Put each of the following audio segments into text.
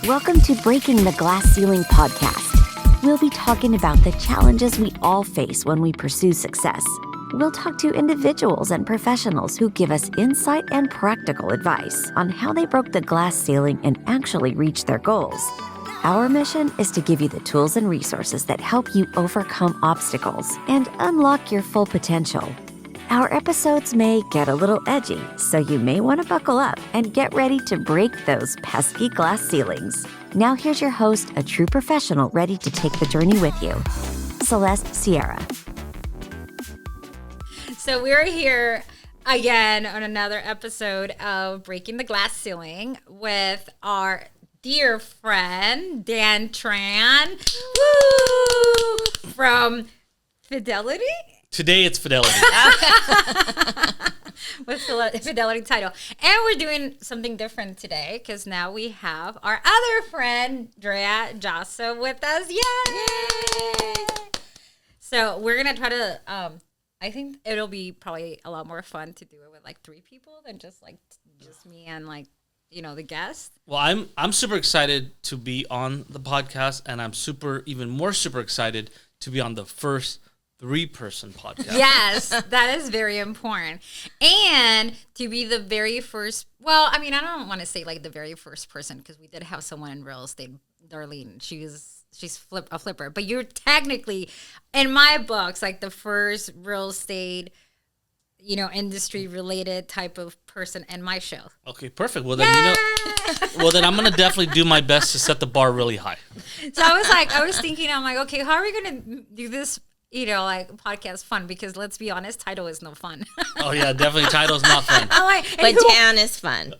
Welcome to Breaking the Glass Ceiling podcast. We'll be talking about the challenges we all face when we pursue success. We'll talk to individuals and professionals who give us insight and practical advice on how they broke the glass ceiling and actually reached their goals. Our mission is to give you the tools and resources that help you overcome obstacles and unlock your full potential. Our episodes may get a little edgy, so you may want to buckle up and get ready to break those pesky glass ceilings. Now here's your host, a true professional ready to take the journey with you, Celeste Sierra. So we're here again on another episode of Breaking the Glass Ceiling with our dear friend, Dan Tran. Woo! From Fidelity? Today it's Fidelity. With Fidelity title. And we're doing something different today because now we have our other friend, Drea Jasso, with us. Yay! So we're going to try to, I think it'll be probably a lot more fun to do it with like 3 people than just me and the guest. Well, I'm super excited to be on the podcast, and I'm even more super excited to be on the first 3-person podcast. Yes, that is very important. And to be the very first, I don't want to say like the very first person because we did have someone in real estate, Darlene. She's a flipper. But you're technically, in my books, like the first real estate, industry related type of person in my show. Okay, perfect. Well, then, then I'm going to definitely do my best to set the bar really high. So I was thinking, I'm like, okay, how are we going to do this? Podcast fun, because let's be honest, title is no fun. Oh yeah, definitely title's not fun. But Dan is fun.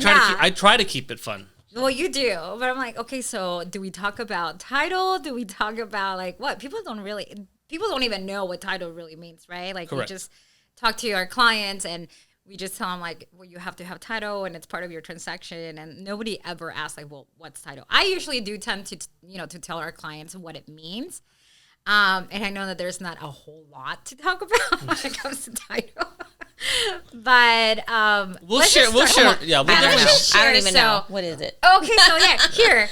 I try to keep it fun. Well, you do, but I'm like, okay, so do we talk about title? Do we talk about what? People don't even know what title really means, right? Like Correct. We just talk to our clients and we just tell them you have to have title and it's part of your transaction, and nobody ever asks what's title? I usually do tend to, to tell our clients what it means. And I know that there's not a whole lot to talk about when it comes to title, but we'll share. Yeah, we'll definitely. I don't even know. What is it? Okay, so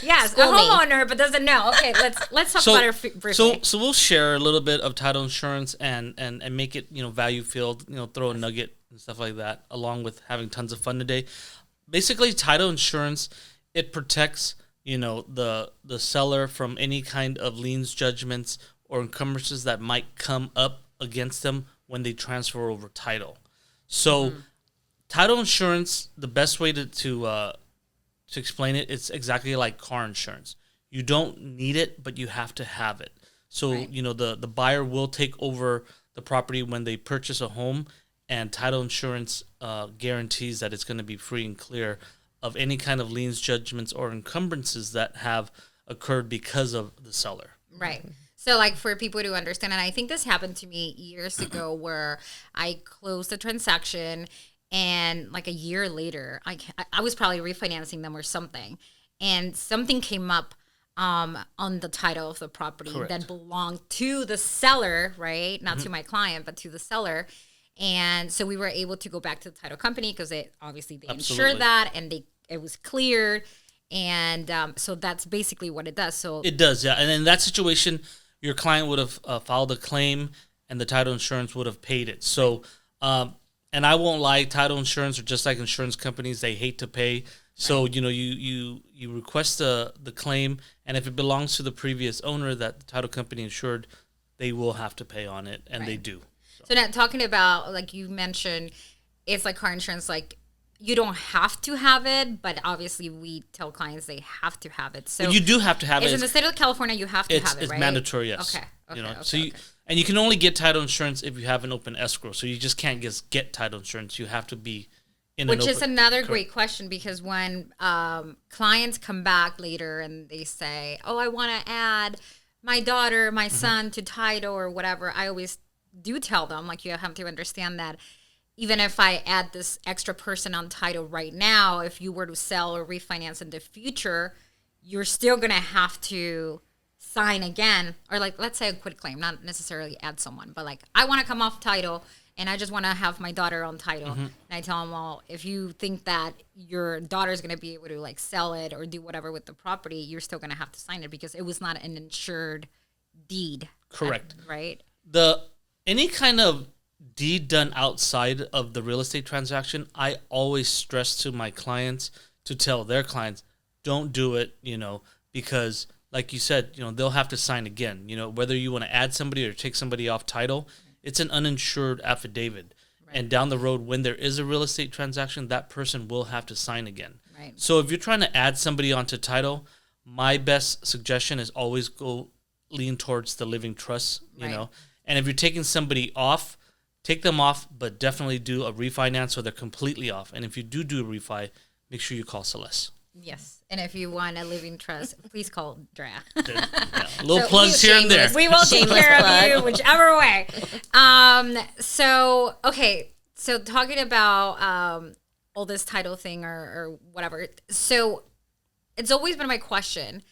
yes, a homeowner but doesn't know. Okay, let's talk about it briefly. So we'll share a little bit of title insurance and make it value filled. Throw a nugget and stuff like that, along with having tons of fun today. Basically, title insurance, it protects the seller from any kind of liens, judgments, or encumbrances that might come up against them when they transfer over title. So, title insurance, the best way to explain it, it's exactly like car insurance. You don't need it, but you have to have it. So, right. The buyer will take over the property when they purchase a home, and title insurance guarantees that it's going to be free and clear of any kind of liens, judgments, or encumbrances that have occurred because of the seller. Right. So, for people to understand, and I think this happened to me years ago where I closed a transaction and a year later, I was probably refinancing them or something, and something came up on the title of the property Correct. That belonged to the seller, right? Not to my client, but to the seller. And so we were able to go back to the title company because they insured that and it was cleared. And so that's basically what it does. So it does, yeah. And in that situation, your client would have filed a claim and the title insurance would have paid it. So, and I won't lie, title insurance are just like insurance companies. They hate to pay. So, right. You request the claim, and if it belongs to the previous owner that the title company insured, they will have to pay on it, and right. They do. So now talking about, you mentioned, it's like car insurance, you don't have to have it, but obviously we tell clients they have to have it. So but you do have to have it. In the state of California, you have to have it, it's right? It's mandatory, yes. Okay. And you can only get title insurance if you have an open escrow. So you just can't just get title insurance. You have to be in Which is another great question, because when clients come back later and they say, oh, I want to add my daughter, my son to title or whatever, I always do tell them, you have to understand that even if I add this extra person on title right now, if you were to sell or refinance in the future, you're still going to have to sign again. Or let's say a quit claim, not necessarily add someone, but I want to come off title and I just want to have my daughter on title. Mm-hmm. And I tell them, well, if you think that your daughter is going to be able to like sell it or do whatever with the property, you're still going to have to sign it because it was not an insured deed. Correct. Right. Any kind of deed done outside of the real estate transaction, I always stress to my clients to tell their clients, don't do it, because like you said, they'll have to sign again. Whether you want to add somebody or take somebody off title, it's an uninsured affidavit. Right. And down the road, when there is a real estate transaction, that person will have to sign again. Right. So if you're trying to add somebody onto title, my best suggestion is always lean towards the living trust, Right. And if you're taking somebody off, take them off, but definitely do a refinance so they're completely off. And if you do a refi, make sure you call Celeste. Yes. And if you want a living trust, please call Drea. Little plugs here and there. We will take care of you whichever way. So talking about all this title thing or whatever. So it's always been my question.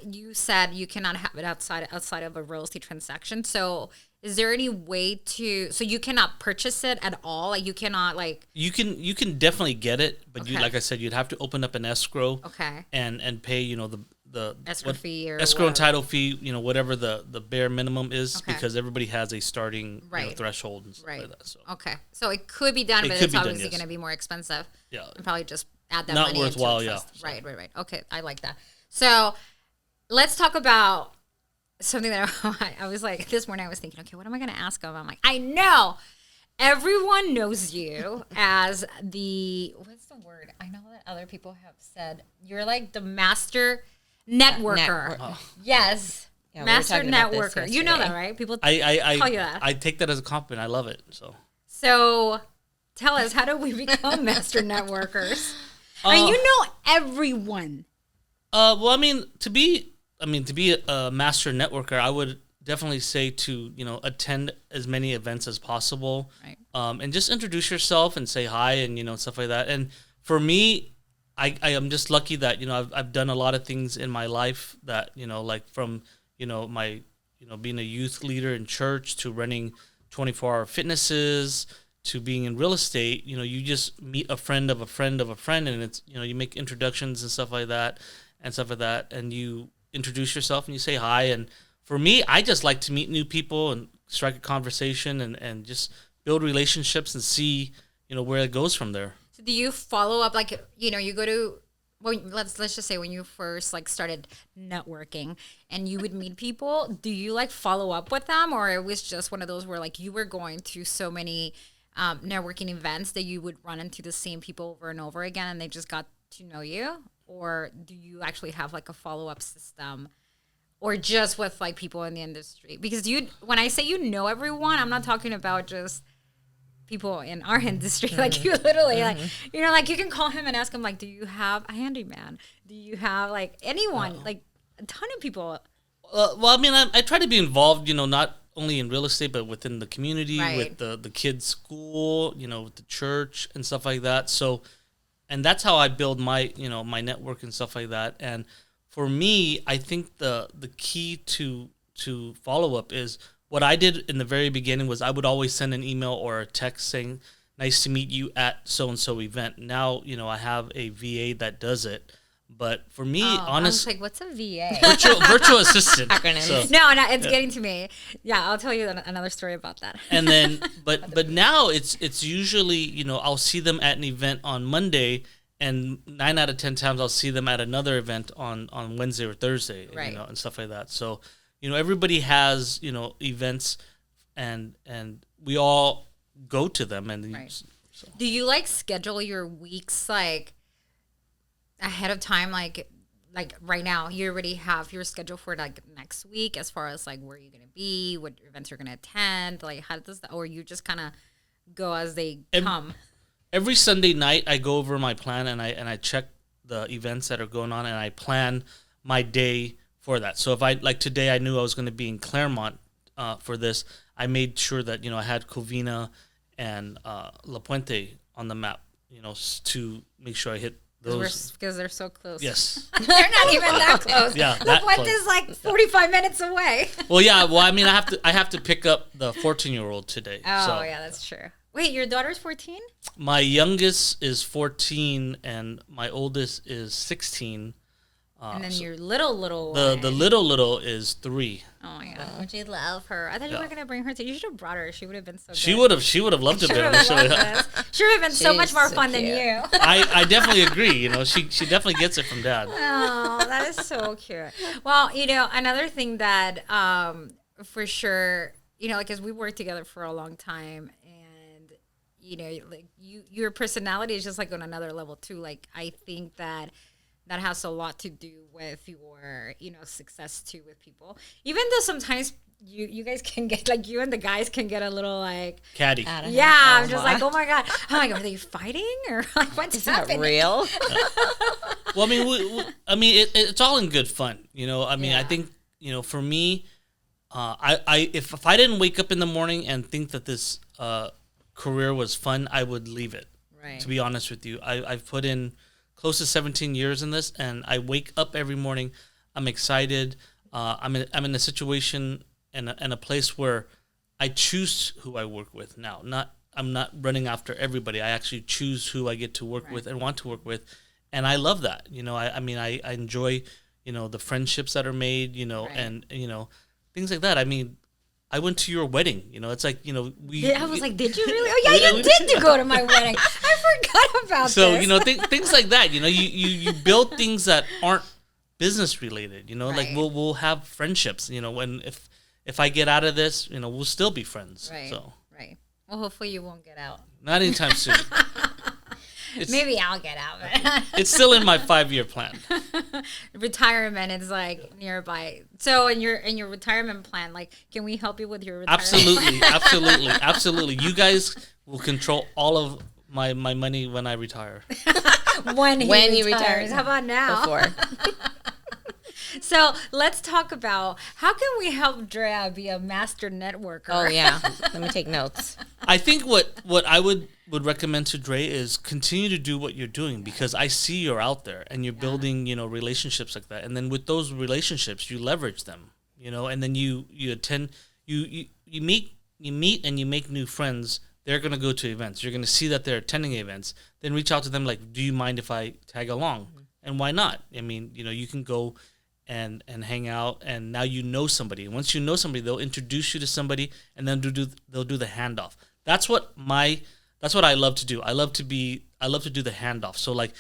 You said you cannot have it outside of a real estate transaction. So is there any way so you cannot purchase it at all? Like you cannot You can definitely get it, but okay. like I said, you'd have to open up an escrow. Okay. And pay, the escrow fee or escrow and whatever. title fee, whatever the bare minimum is, Okay. because everybody has a starting Right. Threshold and stuff Right. like that. So Okay. So it could be done, It but could it's be done, obviously yes. going to be more expensive. Yeah. And probably just add that Not money worthwhile, into a yeah. trust. Right. Okay. I like that. So let's talk about something that I was like, this morning I was thinking, okay, what am I going to ask him? I'm like, I know everyone knows you as what's the word? I know that other people have said you're like the master networker. Yes. Yeah, we were master talking about this networker. You know that, yesterday. right? People I call you that. I take that as a compliment. I love it. So tell us, how do we become master networkers? And you know everyone. Well, to be a master networker, I would definitely say to attend as many events as possible, Right. And just introduce yourself and say hi and stuff like that. And for me, I am just lucky that I've done a lot of things in my life that like from my being a youth leader in church to running 24-hour fitnesses to being in real estate. You just meet a friend of a friend of a friend, and it's you make introductions and stuff like that, and you introduce yourself and you say hi. And for me, I just like to meet new people and strike a conversation and just build relationships and see where it goes from there. So do you follow up, like, you go to, well, let's just say when you first started networking and you would meet people, do you follow up with them, or it was just one of those where you were going to so many networking events that you would run into the same people over and over again and they just got to know you? Or do you actually have a follow-up system, or just with people in the industry? Because when I say everyone, I'm not talking about just people in our industry. You literally you can call him and ask him do you have a handyman? Do you have anyone? A ton of people. I try to be involved, not only in real estate but within the community, Right. with the kids' school, with the church and stuff like that. So. And that's how I build my, my network and stuff like that. And for me, I think the key to follow up is what I did in the very beginning was I would always send an email or a text saying, "Nice to meet you at so-and-so event." Now, I have a VA that does it. But for me, honestly, I was what's a VA? virtual assistant. Acronyms. So, No, it's getting to me. Yeah, I'll tell you another story about that. and then, but now it's usually, I'll see them at an event on Monday, and 9 out of 10 times I'll see them at another event on Wednesday or Thursday, Right. and stuff like that. So, everybody has, events, and we all go to them, and Right. so. Do you schedule your weeks ahead of time? Like right now, you already have your schedule for next week, as far as where you're gonna be, what events you're gonna attend. How does that, or you just kind of go as they come? Every Sunday night, I go over my plan and I check the events that are going on, and I plan my day for that. So if today, I knew I was going to be in Claremont for this, I made sure that I had Covina and La Puente on the map, to make sure I hit Because they're so close. Yes. They're not even that close. Yeah, The that puente close. is like 45 minutes away. Well, yeah. Well, I mean, I have to pick up the 14-year-old today. Oh, so. yeah, that's true. Wait, your daughter's 14? My youngest is 14 and my oldest is 16. And then your little The one. little is 3. Oh my god, would you love her? I thought you were gonna bring her to. You should have brought her. She would have been so good. She would have loved to be on the show. She would have been so much She's more so fun than cute. you. I definitely agree. You know, she definitely gets it from Dad. Oh, that is so cute. Well, another thing that for sure, like as we worked together for a long time, and like your personality is just like on another level too. Like I think that has a lot to do with your success too with people. Even though sometimes you guys can get like you and the guys can get a little like Caddy. yeah, I'm just like, oh my god, are they fighting or like what's happening? Real? Well, I mean, it's all in good fun. I mean, I think for me, if I didn't wake up in the morning and think that this career was fun, I would leave it. Right. To be honest with you, I've put in close to 17 years in this, and I wake up every morning. I'm excited. I'm in a situation and a place where I choose who I work with now. I'm not running after everybody. I actually choose who I get to work with and want to work with, and I love that. I mean, I enjoy the friendships that are made. And things like that. I mean, I went to your wedding. It's like I was like, did you really? Oh yeah, you did go to my wedding. I forgot about so this. things like that. You build things that aren't business related. Like we'll have friendships. When if I get out of this, we'll still be friends. Right. So right. Well, hopefully you won't get out. not anytime soon. Maybe I'll get out. But It's still in my 5-year plan. retirement is like nearby. So in your retirement plan, like, can we help you with your retirement? Absolutely. You guys will control all of my money when I retire. when he you retires. retire. How about now? Before. So let's talk about how can we help Drea be a master networker? Oh, yeah. Let me take notes. I think what I would recommend to Dre is continue to do what you're doing, because I see you're out there and you're building, relationships like that. And then with those relationships, you leverage them, and then you attend, you meet and you make new friends. They're going to go to events. You're going to see that they're attending events. Then reach out to them like, do you mind if I tag along? Mm-hmm. And why not? I mean, you can go and hang out, and now you know somebody. And once you know somebody, they'll introduce you to somebody, and then they'll do the handoff. That's what I love to do. I love to do the handoff. So like,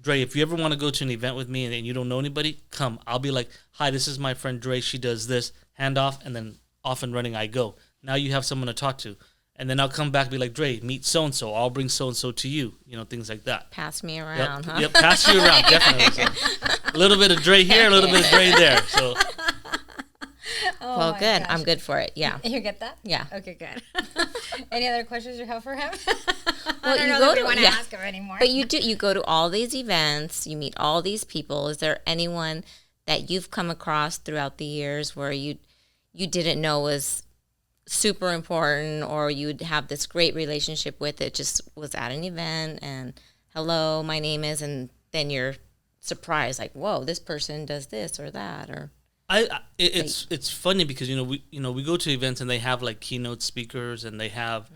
Dre, if you ever want to go to an event with me and you don't know anybody, come. I'll be like, hi, this is my friend Dre. She does this, handoff, and then off and running I go. Now you have someone to talk to. And then I'll come back and be like, Dre, meet so-and-so. I'll bring so-and-so to you. Things like that. Pass me around, huh? Yep, pass you around, definitely. So, a little bit of Dre here, a little bit of Dre there. So. Well, good. Gosh. I'm good for it. Yeah. You get that? Yeah. Okay, good. Any other questions you have for him? Well, I don't you know go that we to- want to yeah. ask him anymore. But you go to all these events, you meet all these people. Is there anyone that you've come across throughout the years where you didn't know was super important, or you'd have this great relationship with it, just was at an event and hello, my name is, and then you're surprised, like, whoa, this person does this or that, or It's funny because we go to events and they have like keynote speakers and they have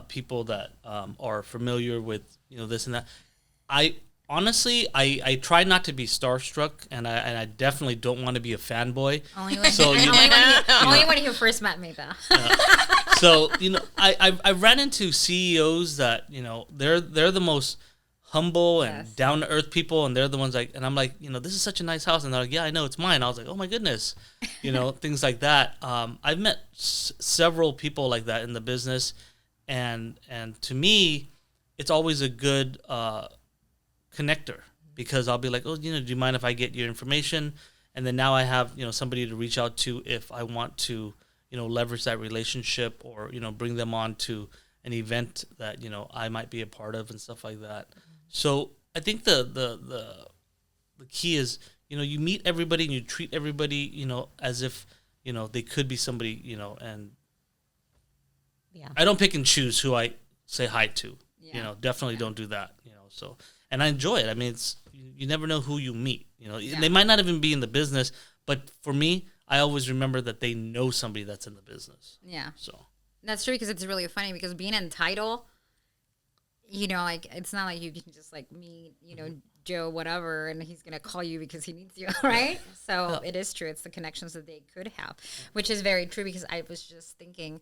people that are familiar with this and that. I honestly try not to be starstruck, and I definitely don't want to be a fanboy. Only when you first met me, though. So I ran into CEOs that they're the most humble and down to earth people, and they're the ones and I'm like, this is such a nice house, and they're like, yeah, I know, it's mine. I was like, oh my goodness, things like that. I've met several people like that in the business, and to me, it's always a good connector, because I'll be like, oh, do you mind if I get your information? And then now I have somebody to reach out to if I want to leverage that relationship, or bring them on to an event that I might be a part of and stuff like that. So I think the key is you meet everybody and you treat everybody as if they could be somebody and I don't pick and choose who I say hi to. Definitely don't do that. So and I enjoy it. I mean, you never know who you meet. You know, they might not even be in the business, but for me, I always remember that they know somebody that's in the business. Yeah. So that's true, because it's really funny, because being in title, you know, like, it's not like you can just like meet, you know, Joe whatever, and he's gonna call you because he needs you, right? So it is true. It's the connections that they could have, which is very true, because I was just thinking,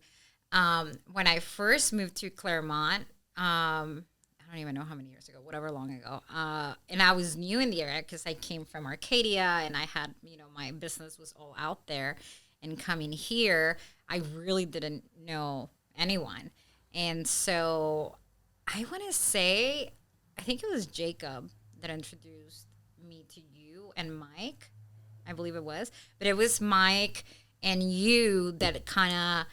when I first moved to Claremont, I don't even know how many years ago, whatever long ago, and I was new in the area because I came from Arcadia, and I had, you know, my business was all out there, and coming here, I really didn't know anyone, and so I want to say, I think it was Jacob that introduced me to you and Mike, I believe it was. But it was Mike and you that kind of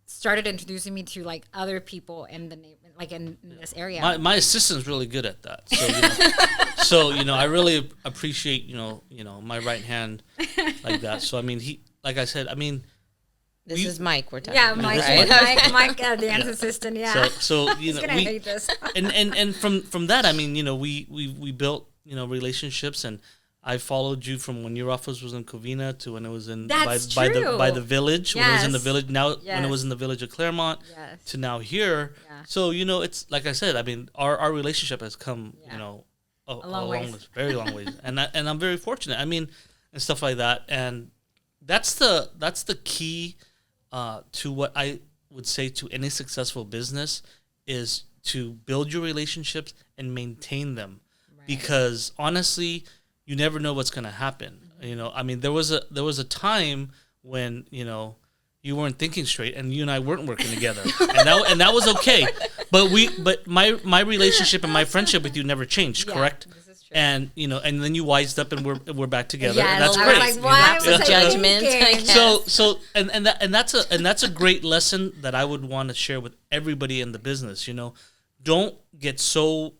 started introducing me to like other people in the like in this area. My assistant's really good at that. So you know, I really appreciate you know my right hand like that. So I mean, like I said, I mean. This is Mike we're talking yeah, about, Mike, right? Mike, dance assistant, yeah. So you know, He's gonna hate this. and from that, I mean, you know, we built, you know, relationships, and I followed you from when your office was in Covina to when it was in by the village, when it was in the village, now when it was in the village of Claremont, to now here. Yeah. So you know, it's like I said, I mean, our relationship has come, you know, a long ways, very long ways, and I'm very fortunate. I mean, and stuff like that, and that's the key. To what I would say to any successful business is to build your relationships and maintain them, because honestly, you never know what's going to happen. You know, I mean, there was a time when, you know, you weren't thinking straight, and you and I weren't working together, and that was okay. But my relationship and my friendship with you never changed, correct? This is true. And you know, and then you wised up, and we're back together. Yeah, and that's I great. was like, why was I judgment? thinking? That's a great lesson that I would want to share with everybody in the business. You know, don't get so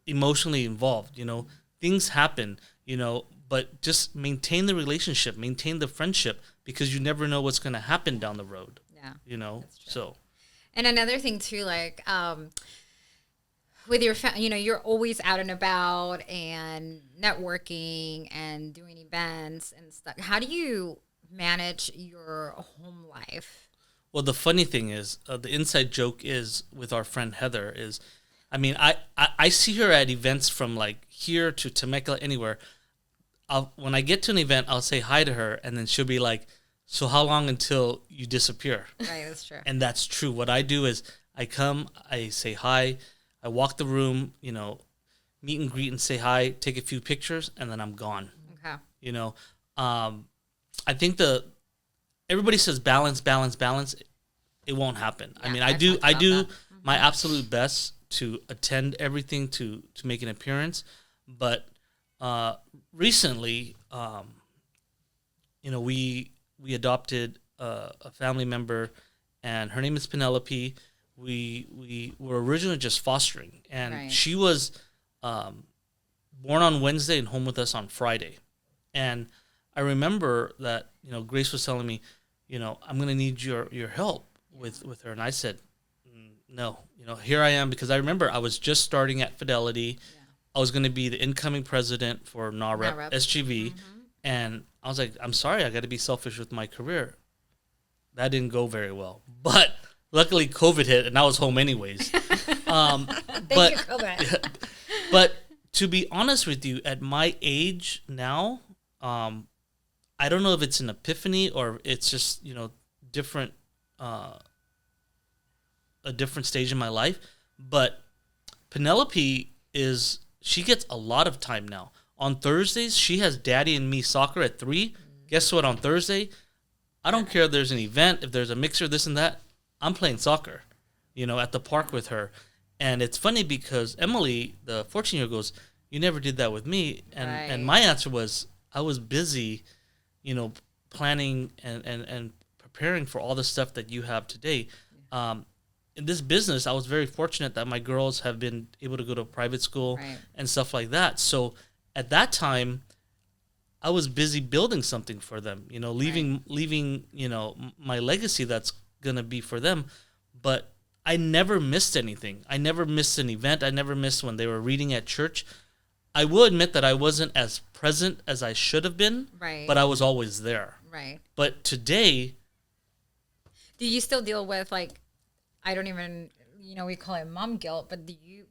emotionally involved. You know, things happen. You know, but just maintain the relationship, maintain the friendship, because you never know what's going to happen down the road. Yeah, you know, so. And another thing too, like with your, you know, you're always out and about and networking and doing events and stuff. How do you manage your home life? Well, the funny thing is, the inside joke is with our friend Heather is, I mean, I see her at events from like here to Temecula, anywhere. When I get to an event, I'll say hi to her, and then she'll be like, "So how long until you disappear?" Right, that's true. And that's true. What I do is I come, I say hi, I walk the room, you know, meet and greet and say hi, take a few pictures, and then I'm gone. Okay. You know, I think everybody says balance. It won't happen. Yeah, I mean, I do my absolute best to attend everything, to make an appearance, but recently, you know, we adopted a family member, and her name is Penelope. We were originally just fostering, and she was born on Wednesday and home with us on Friday. And I remember that, you know, Grace was telling me, you know, I'm going to need your help with her. And I said, no, you know, here I am, because I remember I was just starting at Fidelity. Yeah. I was going to be the incoming president for NAREP, SGV. Mm-hmm. And I was like, I'm sorry, I got to be selfish with my career. That didn't go very well. But luckily COVID hit, and I was home anyways. Thank you, COVID. But to be honest with you, at my age now, I don't know if it's an epiphany or it's just, you know, different, a different stage in my life. But Penelope she gets a lot of time now. On Thursdays, she has Daddy and Me soccer at 3. Guess what? On Thursday, I don't care if there's an event, if there's a mixer, this and that. I'm playing soccer, you know, at the park with her. And it's funny because Emily, the 14-year-old, goes, "You never did that with me." And my answer was, I was busy, you know, planning and preparing for all the stuff that you have today. In this business, I was very fortunate that my girls have been able to go to private school and stuff like that. So at that time, I was busy building something for them, you know, leaving, you know, my legacy that's going to be for them. But I never missed anything. I never missed an event. I never missed when they were reading at church. I will admit that I wasn't as present as I should have been, Right. but I was always there. Right. But today, Do you still deal with like, I don't even, we call it mom guilt, but do you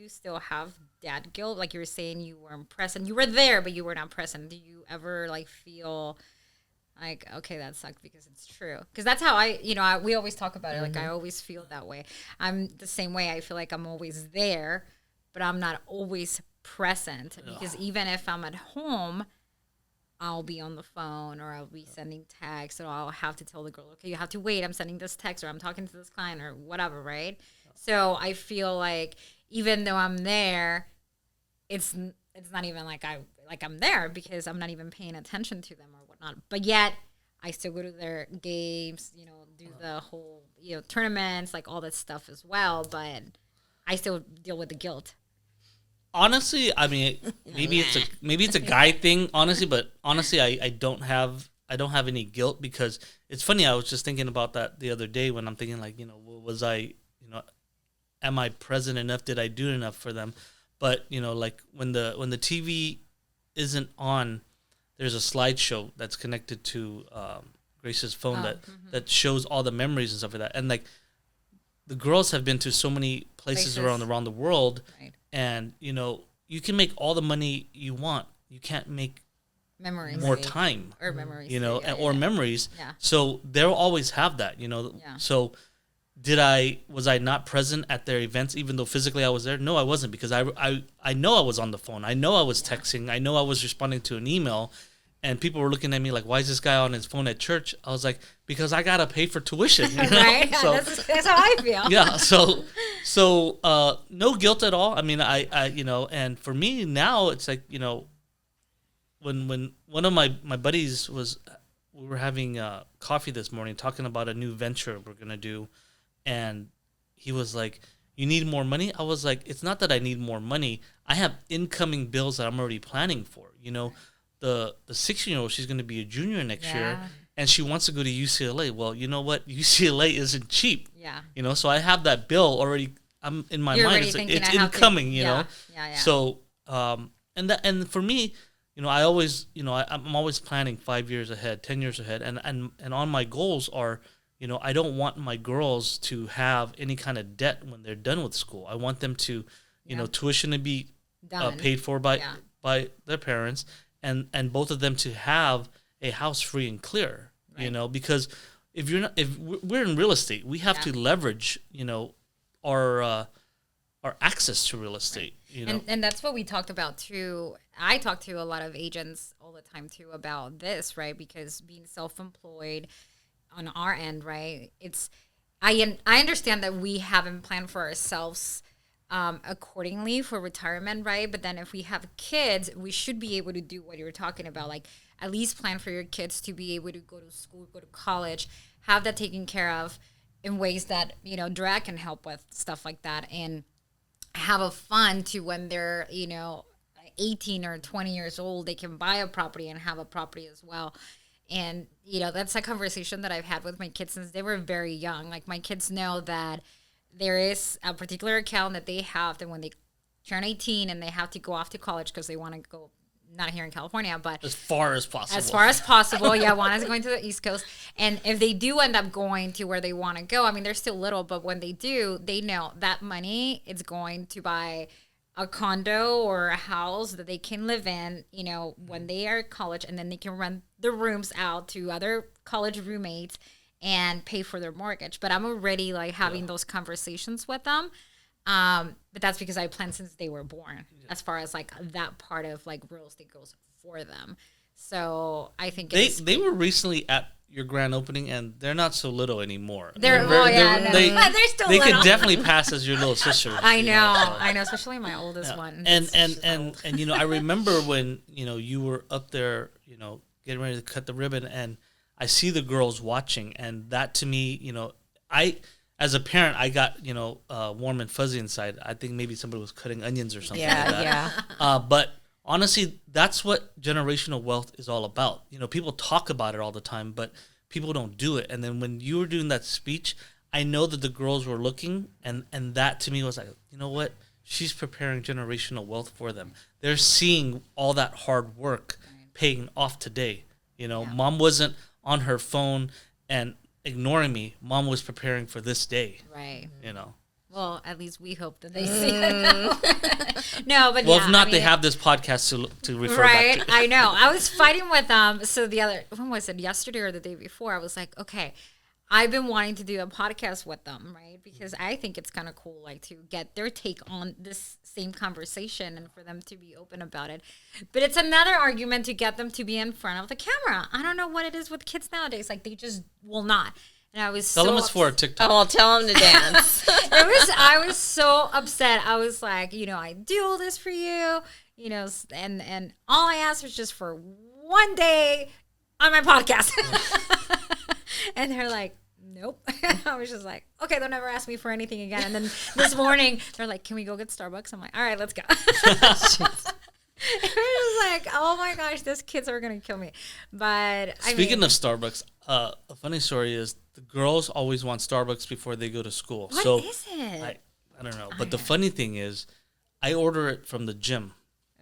still have dad guilt? Like you were saying you weren't present. You were there, but you were not present. Do you ever like feel like, okay, that sucked because it's true? Because that's how we always talk about it. Like I always feel that way. I'm the same way. I feel like I'm always there, but I'm not always present because even if I'm at home, I'll be on the phone or I'll be sending texts, or I'll have to tell the girl, okay, you have to wait. I'm sending this text, or I'm talking to this client, or whatever, right? So I feel like even though I'm there, it's not even like I'm there because I'm not even paying attention to them or whatnot. But yet I still go to their games, do the whole tournaments, like all that stuff as well. But I still deal with the guilt. honestly, I mean, maybe it's a guy thing, honestly. But honestly, I don't have any guilt, because it's funny. I was just thinking about that the other day when I'm thinking like, was I, am I present enough? Did I do enough for them? But like when the TV isn't on, there's a slideshow that's connected to Grace's phone that shows all the memories and stuff like that. And like the girls have been to so many places around the world, Right. and you can make all the money you want. You can't make Memories. more time, Or memories. or memories. Yeah. So they'll always have that, Yeah. So was I not present at their events even though physically I was there? No, I wasn't, because I know I was on the phone. I know I was texting. I know I was responding to an email, and people were looking at me like, why is this guy on his phone at church? I was like, because I got to pay for tuition. Right? So, That's how I feel. yeah. So no guilt at all. I mean, I and for me now, it's like, when one of my buddies we were having coffee this morning talking about a new venture we're going to do. And he was like, you need more money? I was like, it's not that I need more money. I have incoming bills that I'm already planning for. The 16-year-old, she's going to be a junior next year, and she wants to go to UCLA. Well, you know what? UCLA isn't cheap. Yeah. So I have that bill already. I'm in my mind. It's incoming. Yeah. So and for me, I always I'm always planning 5 years ahead, 10 years ahead, and on my goals are. I don't want my girls to have any kind of debt when they're done with school. I want them to, tuition to be paid for by their parents, and both of them to have a house free and clear. Right. Because if we're in real estate, we have to leverage, our access to real estate. Right. And that's what we talked about too. I talk to a lot of agents all the time too about this, right? Because being self-employed on our end, right? I understand that we haven't planned for ourselves accordingly for retirement, right? But then if we have kids, we should be able to do what you were talking about, like at least plan for your kids to be able to go to school, go to college, have that taken care of in ways that, Drea can help with, stuff like that, and have a fund to when they're, 18 or 20 years old, they can buy a property and have a property as well. And, that's a conversation that I've had with my kids since they were very young. Like, my kids know that there is a particular account that they have that when they turn 18 and they have to go off to college because they want to go, not here in California, but as far as possible. As far as possible, yeah. One is going to the East Coast. And if they do end up going to where they want to go, I mean, they're still little, but when they do, they know that money is going to buy a condo or a house that they can live in, when they are at college, and then they can rent the rooms out to other college roommates and pay for their mortgage. But I'm already like having those conversations with them. But that's because I planned since they were born, as far as like that part of like real estate goes for them. So I think they were recently at your grand opening, and they're not so little anymore. They're still they little. could definitely pass as your little sister. I know, especially my oldest one. And I remember when you were up there, getting ready to cut the ribbon, and I see the girls watching, and that to me, I as a parent, I got warm and fuzzy inside. I think maybe somebody was cutting onions or something. like that. But honestly, that's what generational wealth is all about. People talk about it all the time, but people don't do it. And then when you were doing that speech, I know that the girls were looking, and that to me was like, you know what? She's preparing generational wealth for them. They're seeing all that hard work paying off today. You know, Mom wasn't on her phone and ignoring me. Mom was preparing for this day. Right. You know. Well, at least we hope that they see it. No, but well, yeah, if not, I mean, they have this podcast to refer right? back to. I know. I was fighting with so the other, when was it, yesterday or the day before? I was like, okay, I've been wanting to do a podcast with them, right? Because I think it's kind of cool, like, to get their take on this same conversation and for them to be open about it. But it's another argument to get them to be in front of the camera. I don't know what it is with kids nowadays. Like, they just will not. And I was Tell so them it's for a TikTok. Oh, I'll tell them to dance. I was so upset. I was like, I do all this for you, and all I asked was just for one day on my podcast. And they're like, nope. I was just like, okay, they'll never ask me for anything again. And then this morning, they're like, can we go get Starbucks? I'm like, all right, let's go. It was like, oh my gosh, those kids are going to kill me. But Speaking of Starbucks, a funny story is the girls always want Starbucks before they go to school. What is it? I don't know. But the funny thing is, I order it from the gym.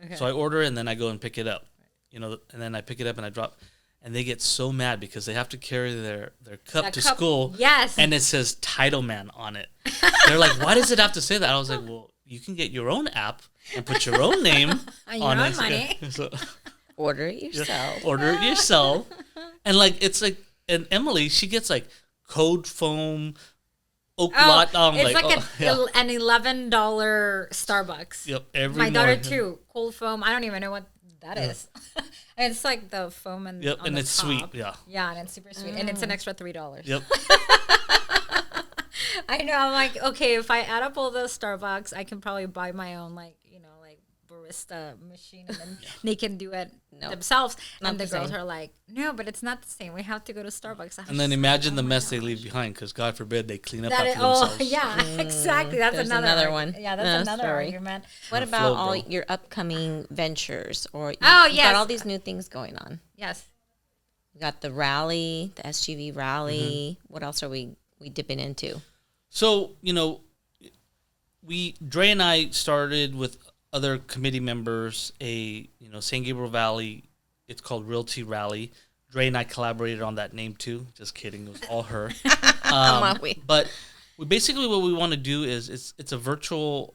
Okay. So I order it and then I go and pick it up. And then I pick it up and I drop. And they get so mad because they have to carry their cup to school. Yes. And it says Title Man on it. They're like, why does it have to say that? I was like, well, you can get your own app and put your own name on it. Money. So, order it yourself. Order it yourself. And like, it's like, and Emily, she gets like Code Foam, Oak Lot. It's like an $11 Starbucks. Yep, every My daughter morning. Too. Cold foam. I don't even know what that is. And it's like the foam and Yep, on and the it's top. sweet. Yeah. Yeah, and it's super sweet, and it's an extra $3. Yep. I know. I'm like, okay, if I add up all the Starbucks, I can probably buy my own, like barista machine, and then they can do it themselves. And the girls are like, no, but it's not the same. We have to go to Starbucks. And then imagine the mess they leave behind, because God forbid they clean up after themselves. Oh, yeah, exactly. That's another one. Yeah, that's another story. argument. What about all your upcoming ventures? Or you've got all these new things going on. Yes. You got the rally, the SGV rally. What else are we dipping into? So, Dre and I started with other committee members, San Gabriel Valley, it's called Realty Rally. Dre and I collaborated on that name too. Just kidding, it was all her. But what we want to do is it's a virtual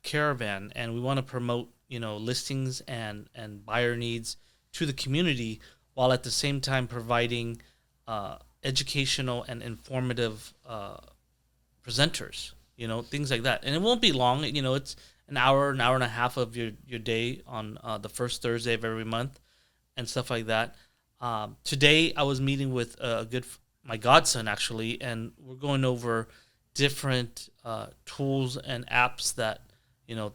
caravan, and we want to promote listings and buyer needs to the community, while at the same time providing educational and informative presenters, things like that. And it won't be long. It's an hour and a half of your day on the first Thursday of every month and stuff like that. Today I was meeting with my godson actually, and we're going over different tools and apps that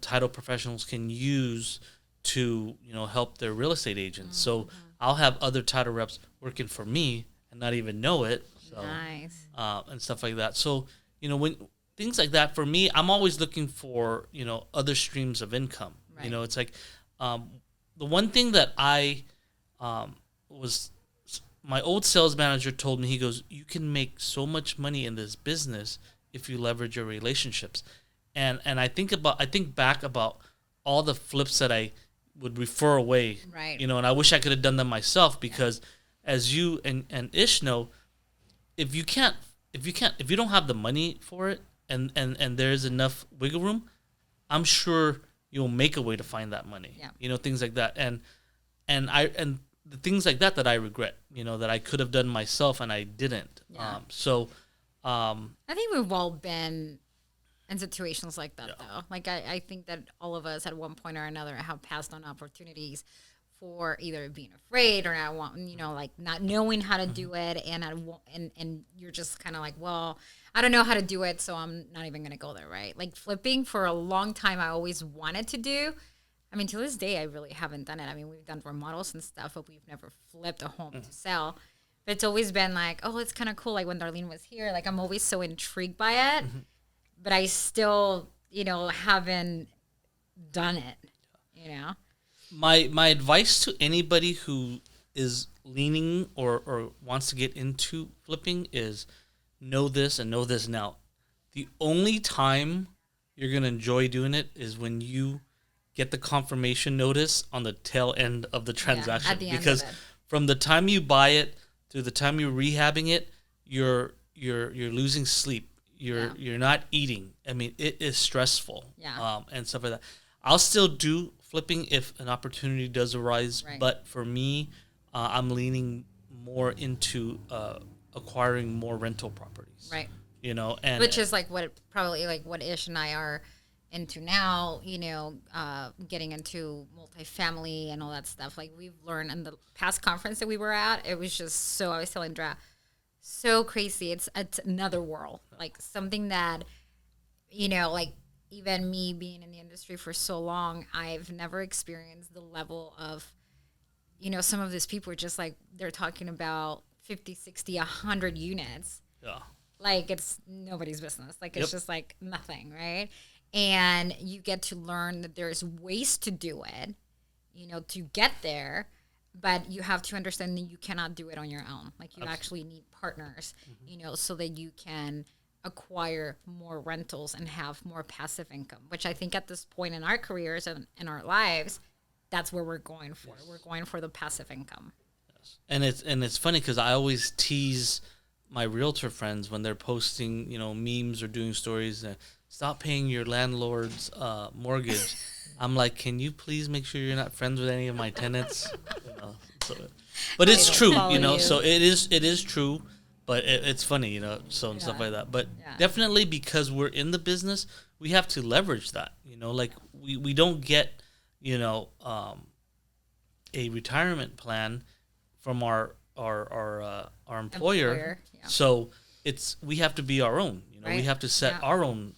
title professionals can use to help their real estate agents. So I'll have other title reps working for me and not even know it. So, nice. And stuff like that. So when things like that, for me, I'm always looking for other streams of income. Right. It's like the one thing that I my old sales manager told me, he goes, you can make so much money in this business if you leverage your relationships. And I think back about all the flips that I would refer away. Right. And I wish I could have done them myself, because as you and Ish know, if you don't have the money for it, and there's enough wiggle room, I'm sure you'll make a way to find that money. Yeah. Things like that. And the things like that I regret, that I could have done myself and I didn't. Yeah. I think we've all been in situations like that, though. Like, I think that all of us at one point or another have passed on opportunities for either being afraid or not knowing how to do it, and you're just kind of like, well, I don't know how to do it, so I'm not even going to go there, right? Like, flipping for a long time, I always wanted to do. I mean, to this day, I really haven't done it. I mean, we've done remodels and stuff, but we've never flipped a home to sell. But it's always been like, oh, it's kind of cool. Like, when Darlene was here, like, I'm always so intrigued by it, but I still, haven't done it, My advice to anybody who is leaning or wants to get into flipping is know this and know this now. The only time you're going to enjoy doing it is when you get the confirmation notice on the tail end of the transaction. at the end because of it. from the time you buy it to the time you're rehabbing it, you're losing sleep. You're not eating. I mean, it is stressful. And stuff like that. I'll still do flipping if an opportunity does arise, but for me, I'm leaning more into acquiring more rental properties. Right. You know, and which is like what Ish and I are into now, getting into multifamily and all that stuff. Like we've learned in the past conference that we were at, it was just I was telling Drea, so crazy. It's another world, like something that, like even me being in the industry for so long, I've never experienced the level of, some of these people are just like, they're talking about 50, 60, 100 units. Yeah. Like it's nobody's business. Like it's just like nothing, right? And you get to learn that there's ways to do it, to get there, but you have to understand that you cannot do it on your own. Like you actually need partners, so that you can acquire more rentals and have more passive income, which I think at this point in our careers and in our lives, that's where we're going for. We're going for the passive income. Yes. And it's funny because I always tease my realtor friends when they're posting, memes or doing stories, stop paying your landlord's mortgage. I'm like, can you please make sure you're not friends with any of my tenants? But it's true, so it is true, but it's funny, and stuff like that. But definitely because we're in the business, we have to leverage that, like we don't get, a retirement plan from our employer. So we have to be our own, we have to set our own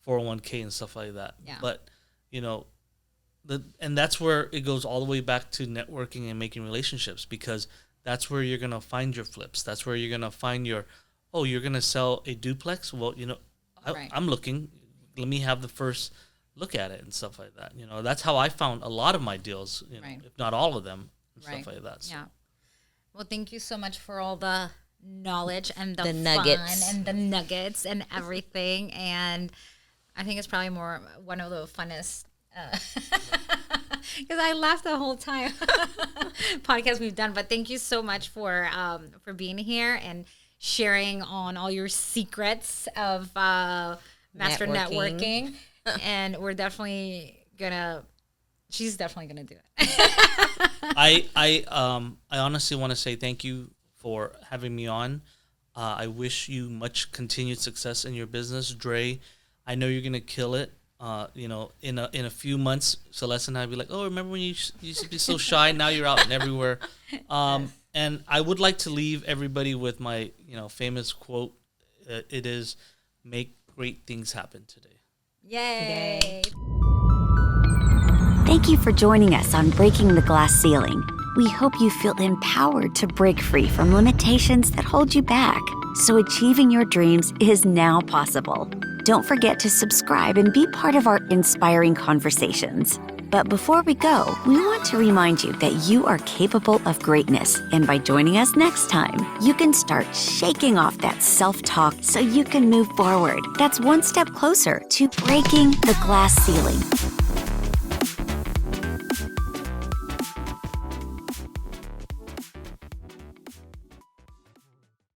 401k and stuff like that. But and that's where it goes all the way back to networking and making relationships, because that's where you're gonna find your flips. That's where you're gonna find you're gonna sell a duplex. Well, I'm looking. Let me have the first look at it and stuff like that. That's how I found a lot of my deals, if not all of them, and stuff like that. So. Yeah. Well, thank you so much for all the knowledge and the fun nuggets and the nuggets and everything. And I think it's probably one of the funnest, because I laughed the whole time podcast we've done. But thank you so much for being here and sharing on all your secrets of master networking. And we're definitely she's definitely gonna do it. I honestly want to say thank you for having me on. I wish you much continued success in your business, Dre. I know you're gonna kill it. In a few months, Celeste and I will be like, oh, remember when you used to be so shy? Now you're out and everywhere. And I would like to leave everybody with my famous quote. It is, make great things happen today. Yay. Thank you for joining us on Breaking the Glass Ceiling. We hope you feel empowered to break free from limitations that hold you back, so achieving your dreams is now possible. Don't forget to subscribe and be part of our inspiring conversations. But before we go, we want to remind you that you are capable of greatness, and by joining us next time, you can start shaking off that self-talk so you can move forward. That's one step closer to breaking the glass ceiling.